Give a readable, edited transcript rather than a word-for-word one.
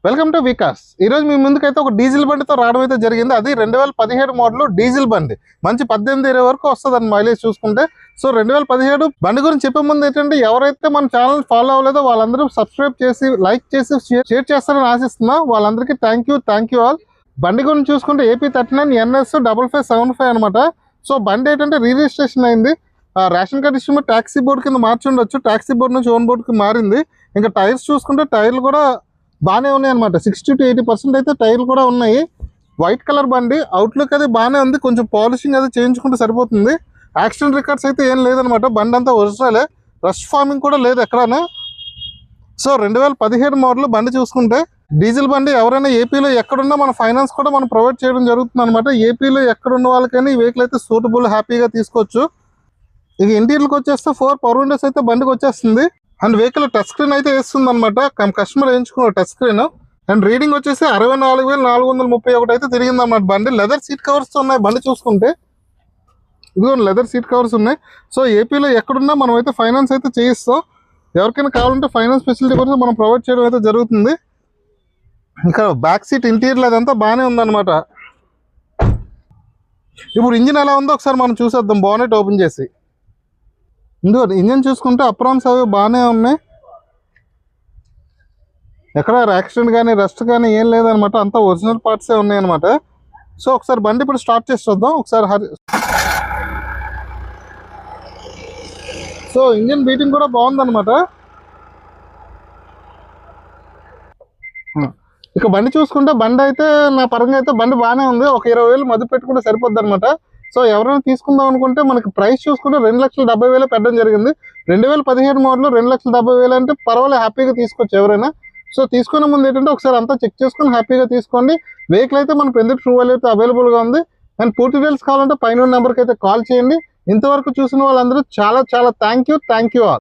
Welcome to Vikas. ఈరోజు మీ ముందుకైతే ఒక డీజిల్ బండితో రావడం అయితే జరిగింది. అది 2017 మోడల్ డీజిల్ బండి. మంచి 18-20 వరకు వస్తుంది మైలేజ్ చూసుకుంటే. సో 2017 బండి గురించి చెప్పే ముందు ఏంటంటే, ఎవరైతే మన ఛానల్ ఫాలో అవ్వలేదో వాళ్ళందరూ సబ్స్క్రైబ్ చేసి, లైక్ చేసి, షేర్ చేస్తారని ఆశిస్తున్నా. వాళ్ళందరికీ థ్యాంక్ యూ ఆల్. బండి గురించి చూసుకుంటే AP39 NS 5575 అనమాట. సో బండి ఏంటంటే రిజిస్ట్రేషన్ అయింది. Ration card issue taxi board కింద మార్చి ఉండొచ్చు. ట్యాక్సీ బోర్డు నుంచి ఓన్ బోర్డుకి మారింది. ఇంకా టైర్స్ చూసుకుంటే టైర్లు కూడా బాగానే ఉన్నాయి అనమాట. 60 to 80% అయితే టైర్లు కూడా ఉన్నాయి. వైట్ కలర్ బండి. అవుట్లుక్ అది బాగానే ఉంది. కొంచెం పాలిషింగ్ అది చేయించుకుంటే సరిపోతుంది. యాక్సిడెంట్ రికార్డ్స్ అయితే ఏం లేదనమాట. బండి అంతా ఒరిజినలే. రష్ ఫార్మింగ్ కూడా లేదు ఎక్కడాను. సో 2017 మోడల్ బండి చూసుకుంటే డీజిల్ బండి ఎవరైనా ఏపీలో ఎక్కడున్నా మన ఫైనాన్స్ కూడా మనం ప్రొవైడ్ చేయడం జరుగుతుంది అనమాట. ఏపీలో ఎక్కడున్న వాళ్ళకైనా ఈ వెహికల్ అయితే సూటబుల్, హ్యాపీగా తీసుకోవచ్చు. ఇక ఇంటీరియర్కి వచ్చేస్తే 4 పవర్ విండోస్ అయితే బండికి వచ్చేస్తుంది. అండ్ వెహికల్ టచ్ స్క్రీన్ అయితే వేస్తుంది అనమాట. కస్టమర్ వేయించుకున్న టచ్ స్క్రీన్. అండ్ రీడింగ్ వచ్చేసి 64,431 అయితే తిరిగింది అన్నమాట బండి. లెదర్ సీట్ కవర్స్ ఉన్నాయి బండి చూసుకుంటే. ఇదిగో లెదర్ సీట్ కవర్స్ ఉన్నాయి. సో ఏపీలో ఎక్కడున్నా మనం అయితే ఫైనాన్స్ అయితే చేయిస్తాం. ఎవరికైనా కావాలంటే ఫైనాన్స్ ఫెసిలిటీ కూడా మనం ప్రొవైడ్ చేయడం అయితే జరుగుతుంది. ఇంకా బ్యాక్ సీట్ ఇంటీరియర్ అదంతా బాగానే ఉందన్నమాట. ఇప్పుడు ఇంజిన్ ఎలా ఉందో ఒకసారి మనం చూసేద్దాం బానెట్ ఓపెన్ చేసి. ఇందులో ఇంజిన్ చూసుకుంటే అప్రాన్స్ అవి బాగానే ఉన్నాయి. ఎక్కడ యాక్సిడెంట్ కానీ రస్ట్ కానీ ఏం లేదనమాట. అంతా ఒరిజినల్ పార్ట్సే ఉన్నాయన్నమాట. సో ఒకసారి బండి ఇప్పుడు స్టార్ట్ చేసి చూద్దాం ఒకసారి. సో ఇంజిన్ బీటింగ్ కూడా బాగుందన్నమాట. ఇక బండి చూసుకుంటే బండి అయితే నా పరంగా అయితే బండి బాగానే ఉంది. ఒక 20,000 మదుపు పెట్టుకుంటే సరిపోద్ది అనమాట. సో ఎవరైనా తీసుకుందాం అనుకుంటే మనకి ప్రైస్ చూసుకుంటే 2,70,000 పెట్టడం జరిగింది. 2017 మోడల్ 2,70,000 అంటే పర్వాలేదు, హ్యాపీగా తీసుకోవచ్చు ఎవరైనా. సో తీసుకునే ముందు ఏంటంటే ఒకసారి అంతా చెక్ చేసుకుని హ్యాపీగా తీసుకోండి. వెహికల్ అయితే మన పెద్ద ట్రూ వాల్యూ అయితే అవైలబుల్గా ఉంది. అండ్ పూర్తి డీటెయిల్స్ కావాలంటే పైన నెంబర్కి అయితే కాల్ చేయండి. ఇంతవరకు చూసిన వాళ్ళందరూ చాలా థ్యాంక్ యూ ఆల్.